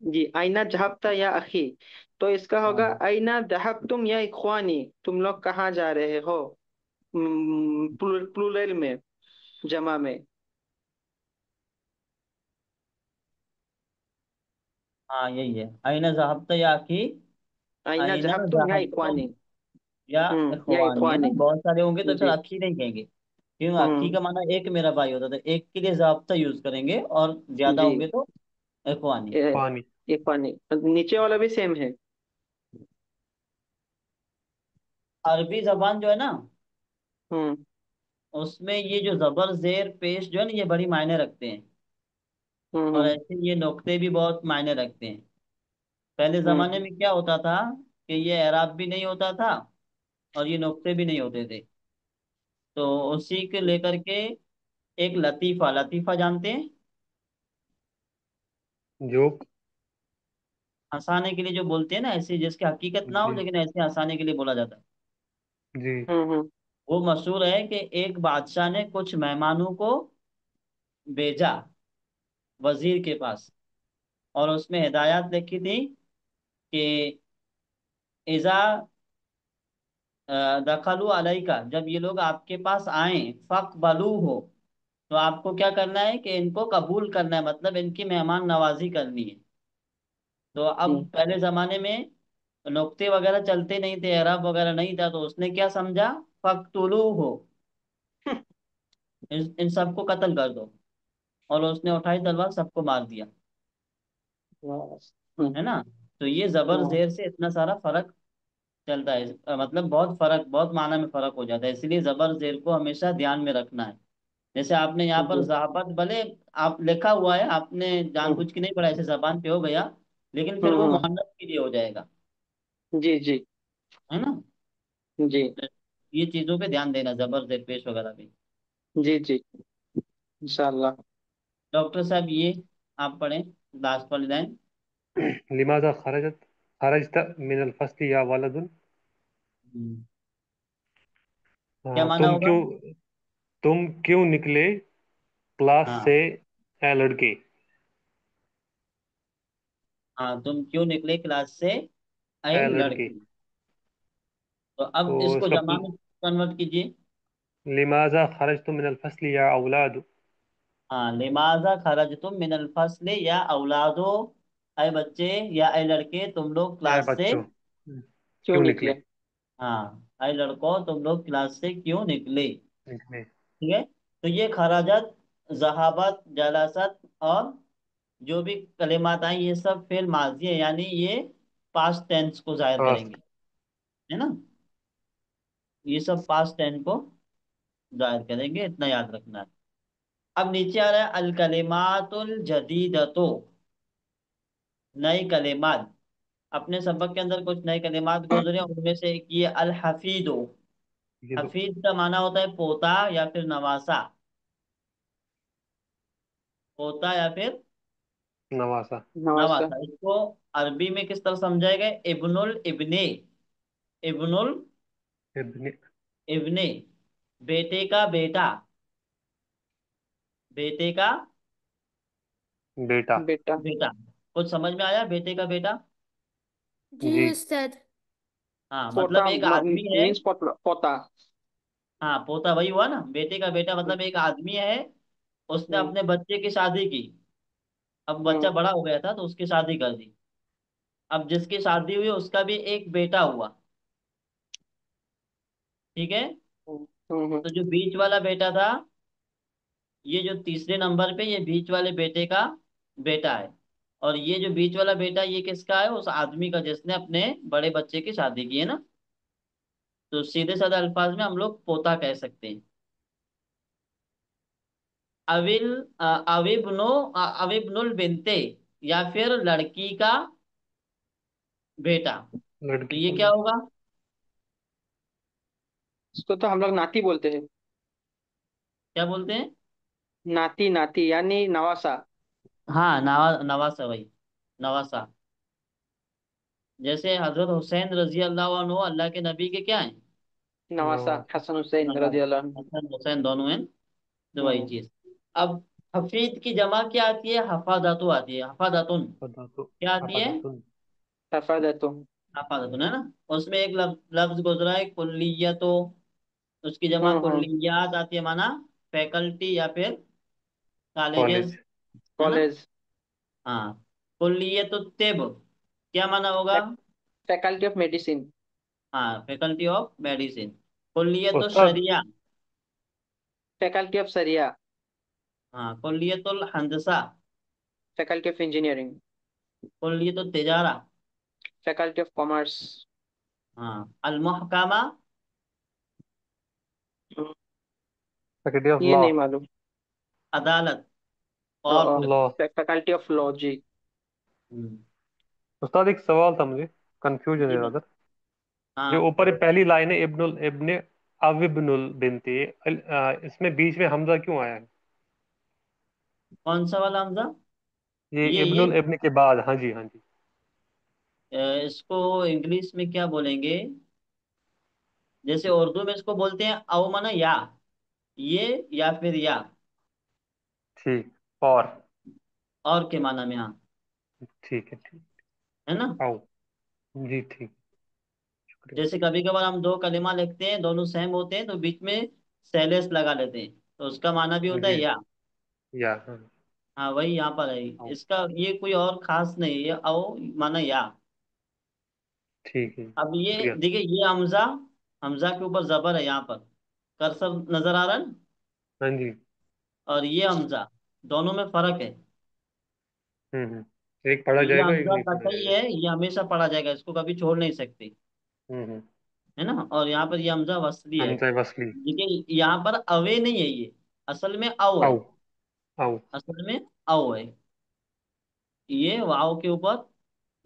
जी, अइना ज़हबता या अखी। तो इसका होगा हाँ। अइना ज़हबतुम या इख्वानी, तुम लोग कहाँ जा रहे हो। प्लूरल में, जमा में। हाँ, यही है। आईना जहाबत या आखी। अइना आईना ज़हबतुम या जहाबतुम इख्वानी। या या इखवानी, है ना। इख्वानी। बहुत सारे होंगे तो फिर जी। अखी नहीं कहेंगे। क्यों, अखी हम्म। का माना एक मेरा भाई होता था, एक के लिए जाब्ता यूज करेंगे, और ज्यादा जी। होंगे तो इखवानी। पानी। इख्वानी। नीचे वाला भी सेम है। अरबी जबान जो है ना, हम्म। उसमें ये जो जबर जेर पेश जो है ना, ये बड़ी मायने रखते हैं। और हम्म। ऐसे ये नुक्ते भी बहुत मायने रखते हैं। पहले जमाने हम्म। में क्या होता था कि ये एराब भी नहीं होता था और ये नुक्ते भी नहीं होते थे। तो उसी के लेकर के एक लतीफा, लतीफा जानते हैं। जोक। हंसाने के लिए जो बोलते हैं ना, ऐसे जिसकी हकीकत ना हो जी। लेकिन ऐसे हंसाने के लिए बोला जाता है। जी। हम्म। वो मशहूर है कि एक बादशाह ने कुछ मेहमानों को भेजा वजीर के पास, और उसमें हिदायत लिखी थी कि इजा दखलू अलई का, जब ये लोग आपके पास आए, फक बलू हो, तो आपको क्या करना है कि इनको कबूल करना है, मतलब इनकी मेहमान नवाजी करनी है। तो अब हम्म। पहले जमाने में नुक्ते वगैरह चलते नहीं थे, एराब वगैरह नहीं था, तो उसने क्या समझा, फक्तुलू हो, इन सबको कत्ल कर दो। और उसने उठाई तलवार, सबको मार दिया। हम्म। है ना। तो ये जबर हम्म। जेर से इतना सारा फर्क चलता है। मतलब बहुत फर्क, बहुत माना में फर्क हो जाता है, इसलिए जबर जेर को हमेशा ध्यान में रखना है। जैसे आपने यहाँ पर जी। जहाबत भले आप लिखा हुआ है, आपने हम्म। जानबूझ के नहीं पढ़ा, ऐसे जबान पे हो गया, लेकिन फिर वो हम्म। मुअन्नस के लिए हो जाएगा। जी। जी। है ना। जी। ये चीजों पे ध्यान देना, जबर जेर पेश वगैरह भी। जी। जी। इंशाल्लाह। डॉक्टर साहब ये आप पढ़ें लास्ट वाली लाइन। लिमाजा खरजत मिनल फसल या वलदुन। क्या माना तुम होगा। क्यों, तुम क्यों निकले क्लास हाँ। से ए लड़के। हाँ, तुम क्यों निकले क्लास से ऐ ए लड़की। लड़की। तो तो अब इसको इसका जमा में कन्वर्ट कीजिए। लिमाजा खरजतुम मिनल फस्ल या औलाद। हाँ, लिमाजा खरजतुम मिनल फस्ल या औलादो, ऐ बच्चे या ऐ लड़के तुम लोग ए क्लास से। बच्चों, क्यों क्यों निकले? निकले? हाँ, ऐ लड़कों तुम लोग क्लास से क्यों निकले। निकले। ठीक है। तो ये खराजत, जहाबत, जलासत और जो भी कलिमात आई ये सब फेल माजी है, यानी ये पास्ट टेंस को जाहिर पास्ट। करेंगे। है ना। ये सब पास्ट टेंस को जाहिर करेंगे, इतना याद रखना है। अब नीचे आ रहा है अल कलिमातुल जदीदतो, नई कलिमात। अपने सबक के अंदर कुछ नए कलिमात गुजरे, उनमें से एक ये अल हफीदो। ये दो। हफीद का माना होता है पोता या फिर नवासा। पोता या फिर नवासा। नवासा। नवासा। इसको अरबी में किस तरह समझाएगा, इब्नुल इब्ने। इब्नुल इब्ने। इब्ने, बेटे का बेटा। बेटे का बेटा। बेटा। बेटा। कुछ समझ में आया, बेटे का बेटा। जी जी। उस्ताद। हाँ, मतलब पोता एक आदमी है। मीन्स पोता पोता। हाँ, पोता वही हुआ ना, बेटे का बेटा मतलब एक आदमी है, उसने हम्म अपने बच्चे की शादी की। अब बच्चा हम्म बड़ा हो गया था तो उसकी शादी कर दी। अब जिसकी शादी हुई उसका भी एक बेटा हुआ। ठीक है। हम्म हम्म तो जो बीच वाला बेटा था, ये जो तीसरे नंबर पे, ये बीच वाले बेटे का बेटा है। और ये जो बीच वाला बेटा ये किसका है, उस आदमी का जिसने अपने बड़े बच्चे की शादी की है ना। तो सीधे साधे अल्फाज में हम लोग पोता कह सकते हैं। अविल अविब्नो अविब्नुल बिनते, या फिर लड़की का बेटा। तो लड़की ये का क्या बेटा। होगा। इसको तो हम लोग नाती बोलते हैं। क्या बोलते हैं। नाती नाती यानी नवासा। हाँ, नवासा भाई, नवासा। जैसे हजरत हुसैन रजी अल्लाह अन्हु अल्लाह के नबी के क्या हैं, नवासा नवासा। हसन हुसैन रजी नवासा। अल्लाह अन्हु। हसन हुसैन दोनों हैं। तो वही हम्म चीज। अब हफीद की जमा क्या आती है, हफादातु आती है, हफादातुन। अफादातुन। क्या आती है, अफादातुन। तफादतो। हफादातुन, है ना। उसमें एक लफ्ज गुजरा है कुल्लियतो, उसकी जमा हम्म। कुल्लियात आती है, माना फैकल्टी या फिर कॉलेजेस। कॉलेज। है ना। कॉलेज। हाँ, कुल्लियत तिब क्या माना होगा। Faculty of medicine. हाँ, फैकल्टी ऑफ मेडिसिन। कुल्लियत उस्ताद। शरिया। फैकल्टी ऑफ सरिया। हाँ, कुल्लियतुल हंदसा। Faculty of engineering. कुल्लियतुत तिजारा। Faculty of commerce. हाँ, अल मुहकामा। फैकल्टी ऑफ ये लॉ। नहीं मालूम। अदालत, court. Law. Faculty of law जी। हम्म, उस्ताद एक सवाल था मुझे, कंफ्यूजन जी है बस। अगर। जो हाँ, ऊपर ये पहली लाइन है, इब्नुल इब्ने अविब्नुल बिनती, इसमें बीच में हमजा क्यों आया है? कौन सा वाला हमजा। ये ये इब्नुल इब्ने के बाद, हाँ जी हाँ जी। इसको इंग्लिश में क्या बोलेंगे, जैसे उर्दू में इसको बोलते हैं औ माना या, ये या फिर या। ठीक। और। और के माना में, हाँ। ठीक है ठीक। है ना। आओ। जी ठीक। शुक्रिया। जैसे कभी कभार हम दो कलिमा लिखते हैं, दोनों सेम होते हैं, तो बीच में सैलेस लगा लेते हैं, तो उसका माना भी होता है जी। या। या हाँ। हाँ, वही यहाँ पर है। आओ। इसका ये कोई और खास नहीं है, ये औ माना या। ठीक है। अब ये शुक्रिया। देखिए, ये हमजा, हमजा के ऊपर जबर है यहाँ पर, कर्सर नजर आ रहा है ना? हाँ जी। और ये हमजा, दोनों में फर्क है। एक तो पढ़ा ये जाएगा, एक हमजा नहीं पढ़ा कतई जाएगा। है, ये हमेशा पढ़ा जाएगा, इसको कभी छोड़ नहीं सकते। हम्म। है ना। और यहाँ पर ये हमजा वसली है। हमजा वसली। देखिए यहाँ पर अवे नहीं है ये, असल में औ है। आओ। आओ। असल में औ है। ये वाव के ऊपर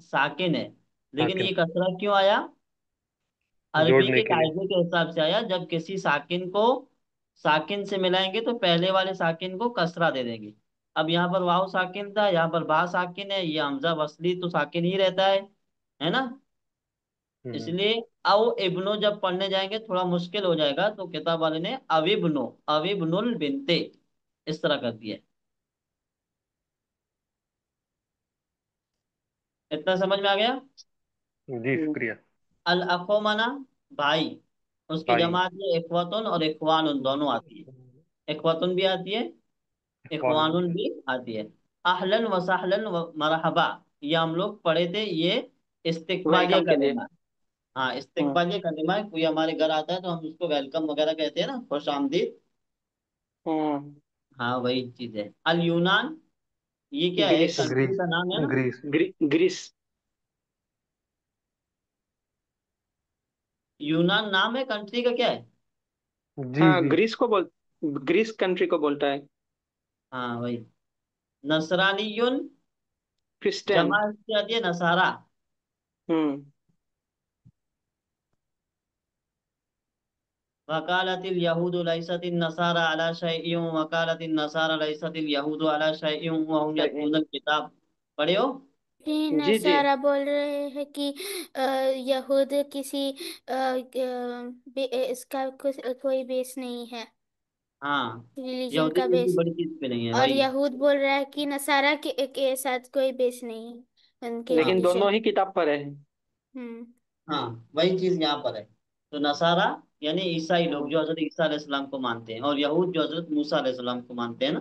साकिन है, लेकिन साकिन। ये कसरा क्यों आया। अरबी जोड़ने के के लिए। कायदे के हिसाब से आया, जब किसी साकिन को साकिन से मिलाएंगे तो पहले वाले साकिन को कसरा दे देंगे। अब यहाँ पर वाव साकिन था, यहाँ पर बा साकिन है, ये हमजा वसली तो साकिन ही रहता है ना। हम्म। इसलिए अव इब्नो जब पढ़ने जाएंगे थोड़ा मुश्किल हो जाएगा, तो किताब वाले ने अविब्नो, अविब्नुल बिनते इस तरह कर दिया है। इतना समझ में आ गया। जी शुक्रिया। अल अखो मना भाई, उसकी भाई। जमात है इखवतुन और इखवानुन, दोनों आती है। इखवतुन भी आती है, कौन। इखवानुन भी आती है। अहलन व सहलन व मरहबा, ये हम लोग पढ़े थे, ये इस्तिकबालिया वेलकम के लिए। कलिमा। हाँ, हम्म। इस्तिकबालिया कलिमा है। कोई हमारे घर आता है तो हम उसको वेलकम वगैरह कहते हैं ना, खुश आमदीद। हम्म। हाँ, वही चीज है। अल यूनान, ये क्या है, एक ग्रीस। Country Greece. का नाम है ना। ग्रीस। ग्रीस। यूनान नाम है, कंट्री का क्या है? जी हाँ, जी। ग्रीस कंट्री को बोलता है। हाँ, वही। नसरानियुन, क्रिश्चियन। जमा इसकी आती है नसारा। हम्म। वकालतिल यहूदु लैसतिन नसारा अला शैइन वकालतिन नसारा लैसतिल यहूदु अला शैइन वहुम यतलूनल किताब। पढ़े हो? जी, जी जी। नसारा बोल रहे हैं कि अ, यहूद किसी इसका कोई बेस नहीं है, हाँ, रिलीजन यहूदी का किसी बेस। बड़ी चीज पे नहीं है, और वही। यहूद बोल रहा है कि नसारा के साथ कोई बेस नहीं है उनके हाँ, लेकिन दोनों रिलीजन। ही किताब पर है। हम्म। हाँ, वही चीज यहाँ पर है। तो नसारा यानी ईसाई लोग हम्म। जो हजरत ईसा अलैहिस्सलाम को मानते हैं, और यहूद जो हजरत मूसा अलैहिस्सलाम को मानते हैं ना।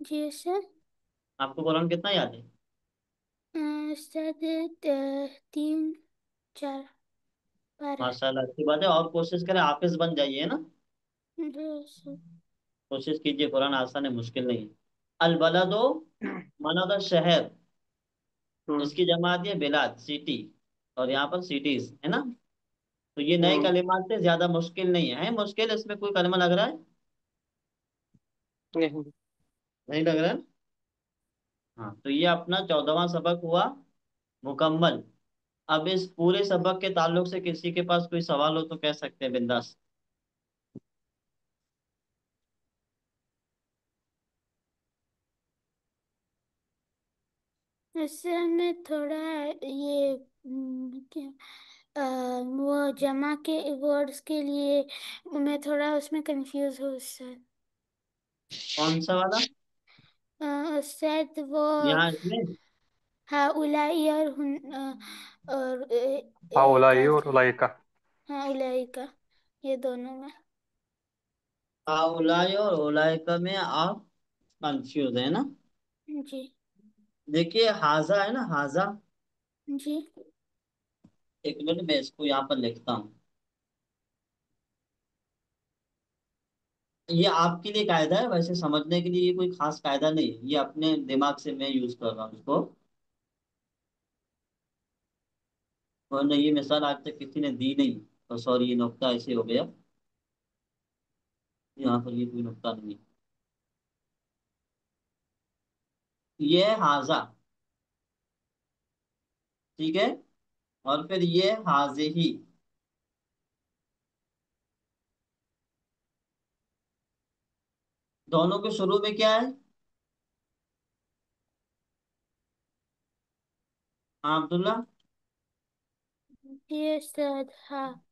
जी सर। आपको कुरान कितना याद है? अ, तीन चार बारह। माशाल्लाह, अच्छी बात है। और कोशिश करें हाफिज बन जाइए ना। जी सर। कोशिश कीजिए, कुरान आसान है, मुश्किल नहीं है। अलबलदो माना था शहर, हम्म। उसकी जमात है बिलाद, सिटी। और यहाँ पर सिटीज है ना। तो ये नए हम्म। कलिमात से ज्यादा मुश्किल नहीं है। मुश्किल इसमें कोई कलमा लग रहा है? नहीं। नहीं लग रहा है। हाँ, तो ये अपना 14वां सबक हुआ मुकम्मल। अब इस पूरे सबक के ताल्लुक से किसी के पास कोई सवाल हो तो कह सकते हैं, बिंदास। इससे हमने थोड़ा ये क्या वो जमा के वर्ड्स के लिए मैं थोड़ा उसमें कंफ्यूज हूँ उससे। कौन सा वाला? शायद वो यहाँ इसमें। हाँ उलाई और और हाँ उलाई क्या और था। उलाई का। हाँ उलाई का, ये दोनों में। उलाय और उलाइका में आप कंफ्यूज है ना। जी। देखिए, हाजा है ना, हाजा। जी। एक मिनट, मैं इसको यहाँ पर लिखता हूँ। ये आपके लिए कायदा है, वैसे समझने के लिए ये कोई खास कायदा नहीं है, ये अपने दिमाग से मैं यूज कर रहा हूँ इसको। वरना ये मिसाल आज तक किसी ने दी नहीं। तो सॉरी, ये नुक्ता ऐसे हो गया। यहाँ पर ये कोई नुक्ता नहीं है। ये है हाजा, ठीक है। और फिर ये हाजे ही। दोनों के शुरू में क्या है? हाँ, अब्दुल्ला। ये शायद हाँ।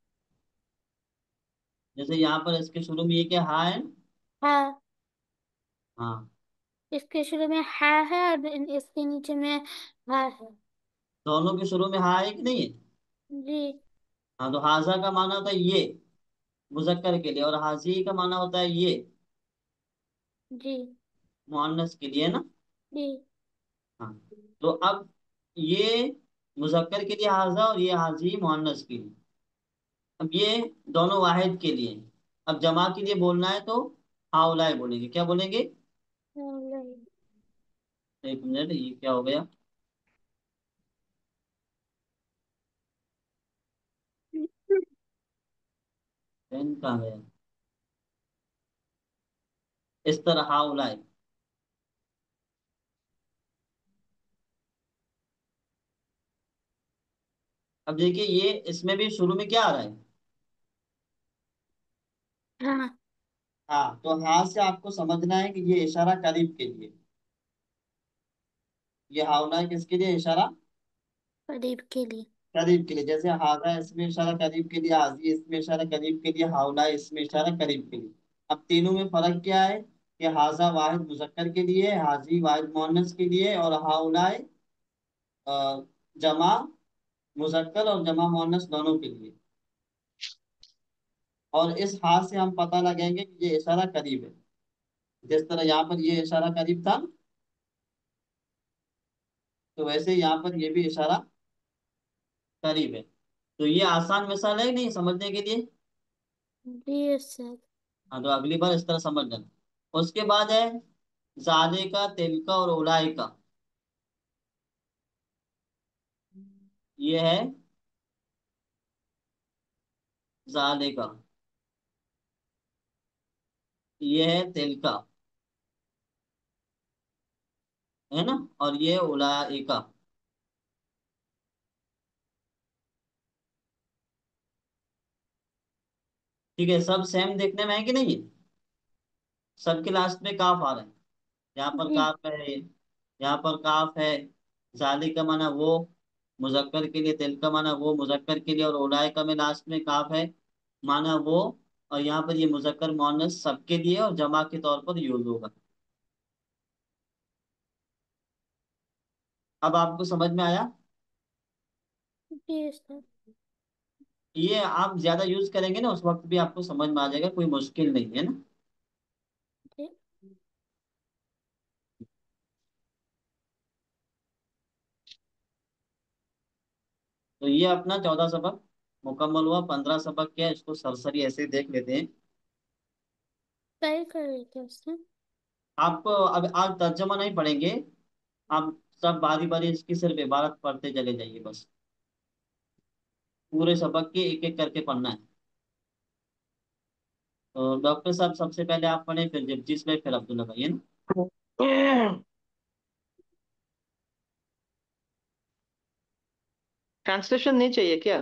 जैसे यहाँ पर इसके शुरू में ये क्या, हा है। हाँ, हाँ, इसके शुरू में हा है और इसके नीचे में हा है। दोनों के शुरू में हा है कि नहीं है? जी। हाँ, तो हाजा का माना होता है ये, मुजक्कर के लिए। और हाजी का माना होता है ये, जी। मुअन्नस के लिए ना। जी। हाँ, तो अब ये मुजक्कर के लिए हाजा और ये हाजी मुअन्नस के लिए। अब ये दोनों वाहिद के लिए हैं। अब जमा के लिए बोलना है तो हाउलाए बोलेंगे। क्या बोलेंगे? एक मिनट, ये क्या हो गया? पेन कहाँ गया? इस तरह हाउलाए। अब देखिए, ये इसमें भी शुरू में क्या आ रहा है? हाँ, हाँ, तो हाँ से आपको समझना है कि ये इशारा करीब के लिए। ये हाउलाए किसके लिए इशारा? करीब के लिए। करीब के लिए, जैसे हाजा इसमें इशारा करीब के लिए, हाजी इसमें इशारा करीब के लिए, हाउला इसमें इशारा करीब के लिए। अब तीनों में फर्क क्या है कि हाजा वाहिद मुजक्कर के लिए, हाजी वाहिद मुअन्नस के लिए, और हाउला जमा मुजक्कर और जमा मुअन्नस दोनों के लिए। और इस हाथ से हम पता लगाएंगे कि ये इशारा करीब है। जिस तरह यहाँ पर ये इशारा करीब था, तो वैसे यहाँ पर ये भी इशारा करीब है। तो ये आसान मिसाल है नहीं समझने के लिए। जी सर। हाँ, तो अगली बार इस तरह समझ लेना। उसके बाद है जाले का, तिल का और उलाई का। ये है जाले का, ये है तिल का, है ना, और ये उलाई का। ठीक है, सब सेम देखने में है कि नहीं। सबके लास्ट में काफ आ रहा है, यहाँ पर जी। काफ है, यहाँ पर काफ है। जाली का माना वो, मुजक्कर के लिए, तिल का माना वो, मुजक्कर के लिए, और उलाई का में लास्ट में काफ है, माना वो। और यहाँ पर ये मुजक्कर मुअन्नस सबके लिए और जमा के तौर पर यूज होगा। अब आपको समझ में आया। जी सर। ये आप ज्यादा यूज करेंगे ना, उस वक्त भी आपको समझ में आ जाएगा, कोई मुश्किल नहीं है ना। जी। तो ये अपना 14 सबक मुकम्मल हुआ। 15 सबक क्या है, इसको सरसरी ऐसे ही देख लेते हैं। ट्राई कर रहे थे उसने। आप अब आज तर्जमा नहीं पढ़ेंगे, आप सब बारी बारी इसकी सिर्फ इबारत पढ़ते चले जाइए बस। पूरे सबक के एक एक करके पढ़ना है। तो डॉक्टर साहब सबसे पहले आप पढ़े, फिर जगजीत भाई, फिर अब्दुल्ला भाई, है ना। ट्रांसलेशन नहीं चाहिए क्या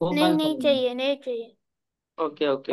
वो नहीं कल नहीं पढ़ेंगे। चाहिए, नहीं चाहिए। Okay okay.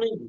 नहीं।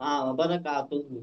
हाँ, वबरक आतु हूँ।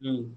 हम्म।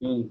हम्म।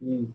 हम्म।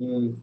हम्म।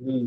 हम्म।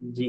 जी।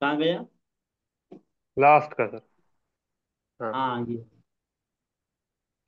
कहाँ गया। लास्ट का सर। हाँ। हाँ, ये।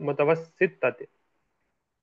हम्म।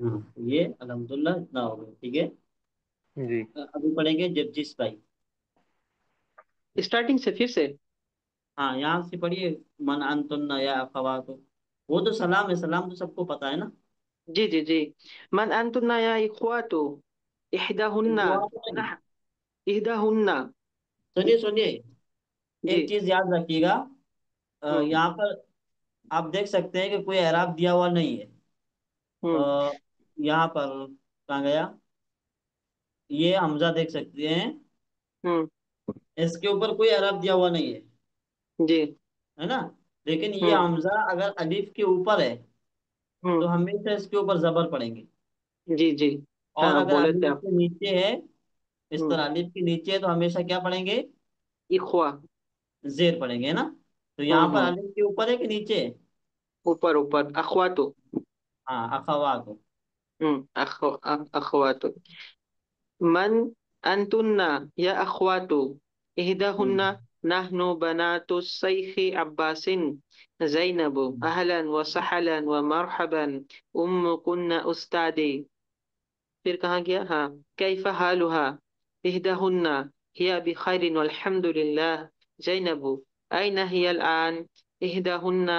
हाँ, ये अल्हम्दुलिल्लाह इतना हो गया, ठीक है। जी। अभी पढ़ेंगे जगजीत भाई। स्टार्टिंग से फिर से। हाँ, यहाँ से पढ़िए। मन अंतुन्ना या अखवातो। वो तो सलाम है, सलाम तो सबको पता है ना। जी जी जी। मन अंतुन्ना या इख्वातु इहदाहुन्ना दुआ नहीं। नह इहदाहुन्ना। सुनिए सुनिए, जी। एक चीज याद रखिएगा। हम्म यहाँ पर आप देख सकते हैं कि कोई एराब दिया हुआ नहीं है। हम्म अ, यहाँ पर कहाँ गया, ये हमजा देख सकते हैं। हम्म। इसके ऊपर कोई अरब दिया हुआ नहीं है, जी। है ना। लेकिन ये हम्म। हमजा अगर अलिफ के ऊपर है तो हम्म। हमेशा इसके ऊपर जबर पड़ेंगे। जी जी। हाँ और हाँ, अगर बोले थे अलिफ आप। के नीचे है, इस हम्म। तरह अलिफ के नीचे है, तो हमेशा क्या पढ़ेंगे? इख्वा। जेर पढ़ेंगे, है ना। तो यहाँ पर हम्म। अलिफ के ऊपर है कि नीचे है? ऊपर ऊपर, अखवातो। हाँ, अखवात। अखवातो। मन अंतुन्ना या अखवातो, इहदाहुन्ना हम्म। नहनु बनातु सैखी अब्बासिन ज़ैनबु अहलन व सहलन व मरहबन उम्मु कुन्ना उस्तादी। फिर कहाँ गया? हाँ। कैफ़ हालुहा, इहदाहुन्ना हिया बिखैरिन वल्हम्दुलिल्लाह। ज़ैनबु अयना हिया अलआन, इहदाहुन्ना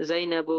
ज़ैनबु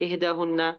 इहदाहुन्ना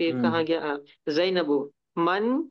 फिर कहाँ हम्म। गया? ज़ैनबु मन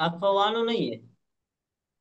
अखवानो नहीं है।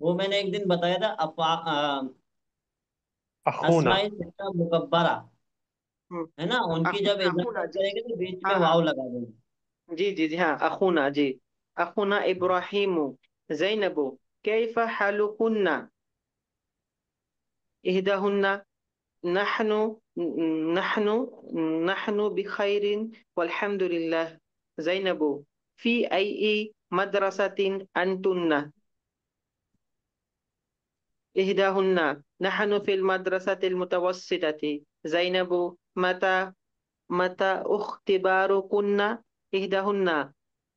वो मैंने एक दिन बताया था, अखूना। अस्माई सित्ता मुकब्बरा, हम्म। है ना, उनकी जब अखूना इजाफत जी। करेंगे तो बीच में हाँ हाँ। वाव लगा देंगे। जी जी जी, हाँ अखूना जी। अखूना इब्राहिम। ज़ैनबु कैफ हालुकुन्ना, इहदाहुन्ना नहनु नहनु नहनु बिखैरिन वल्हम्दुलिल्लाह। ज़ैनबु फी अय्यि मदरसतिन अंतुन्ना, इहदाहुन्ना नहनु फिल मदरसतिल मुतवस्सितति। ज़ैनबु मता मता उख्तिबारुकुन्ना, इहदाहुन्ना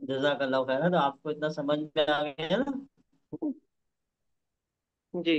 जज़ाकल्लाहु खैर, तो आपको इतना समझ में आ गया ना। जी।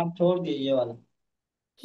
आप छोड़ दिए ये वाला।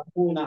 अखूना।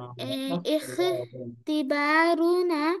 हाँ मतलब पूरा हो गया।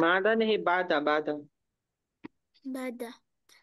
मादा नहीं, बादा बादा.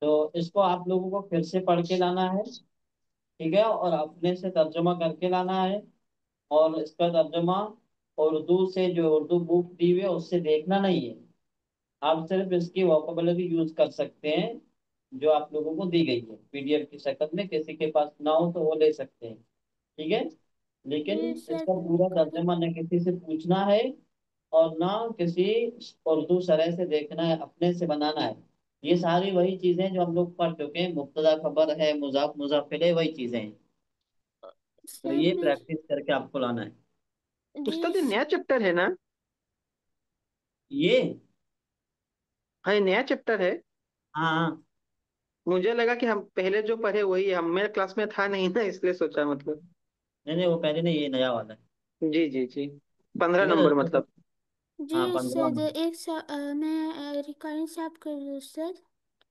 तो इसको आप लोगों को फिर से पढ़ के लाना है, ठीक है, और अपने से तर्जुमा करके लाना है। और इसका तर्जुमा उर्दू से, जो उर्दू बुक दी हुई है उससे देखना नहीं है। आप सिर्फ इसकी वोकेबलरी यूज कर सकते हैं जो आप लोगों को दी गई है पीडीएफ की शक्ल में। किसी के पास ना हो तो वो ले सकते हैं, ठीक है। लेकिन जी इसका सर, पूरा करी। तर्जुमा न किसी से पूछना है और ना किसी उर्दू शरह से देखना है, अपने से बनाना है। ये सारी वही चीजें जो हम लोग पढ़ चुके हैं, मुब्तदा खबर है, मुजाफ मुजाफ इलैह, वही चीजें हैं। तो सर ये मैं प्रैक्टिस करके आपको लाना है। जी उस्ताद ये नया चैप्टर है ना? ये हाँ, ये नया चैप्टर है. हाँ हाँ। मुझे लगा कि हम पहले जो पढ़े वही है. हम मेरे क्लास में था नहीं ना, इसलिए सोचा मतलब. नहीं नहीं, वो पहले नहीं, ये नया वाला है। जी जी जी. 15 नंबर ठीक है। मतलब. जी हाँ 15 सर, नंबर। मैं रिकॉर्डिंग स्टॉप कर दूँ सर?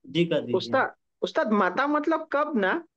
जी कर दीजिए। उस्ताद, उस्ताद माता मतलब कब ना?